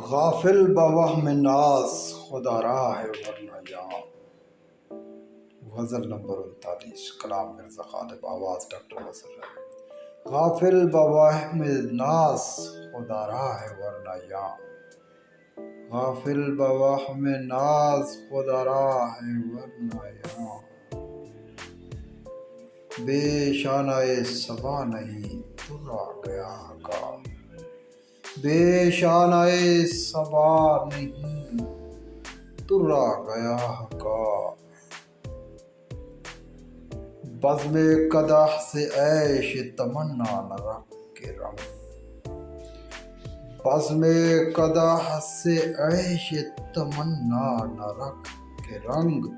गाफिल बवहम नाज खुदारा है वरना यहाँ। गज़ल नंबर 39 कलाम मिर्ज़ा गालिब, आवाज़ डॉक्टर हसन रही। गाफिल बवहम नाज खुदारा है वरना यहाँ। गाफिल बवहम नाज खुदारा है वरना यहाँ। बेशानाए सबा नहीं तुर्रा गया का। बेशानाए सबा नहीं तुर्रा गया का। बज़्म कदह से ऐश तमन्ना न रख के रंग। बज़्म कदह से ऐश तमन्ना न रख के रंग।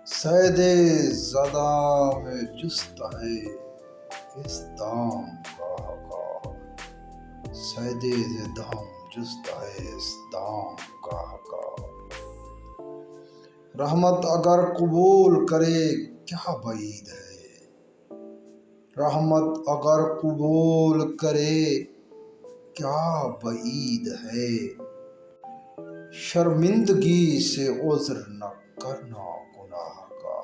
सैदे ज़दा में जुस्त है इस दाम का। सैदे ज़दा जुस्त है इस दाम का। रहमत अगर कबूल करे क्या बईद है। रहमत अगर कबूल करे क्या बईद है। शर्मिंदगी से उज़्र न करना गुनाह का।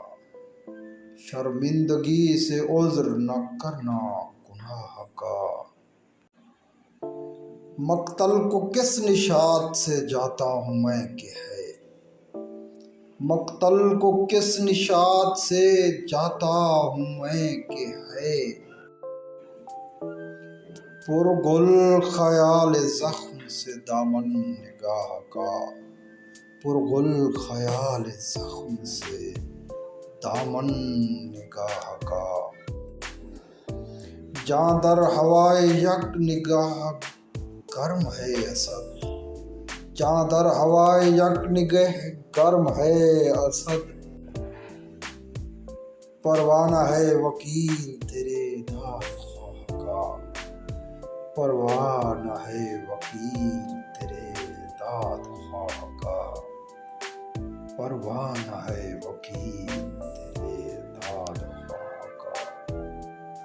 शर्मिंदगी से उज़्र न करना गुनाह का। मक्तल को किस निशात से जाता हूँ मैं कि है। मक्तल को किस निशात से जाता हूँ मैं कि है। पुरगुल ख्याल ज़ख्म से दामन निगाह का। पुरगुल ख्याल ज़ख्म से दामन निगाह का। जां दर हवाए यक निगाह गर्म है असद। जां दर हवाए यक निगाह गर्म है असद। परवाना है वकील तेरे दाद ख्वाह का। परवाना है वकील तेरे दाद ख्वाह का। परवाना है वकील तेरे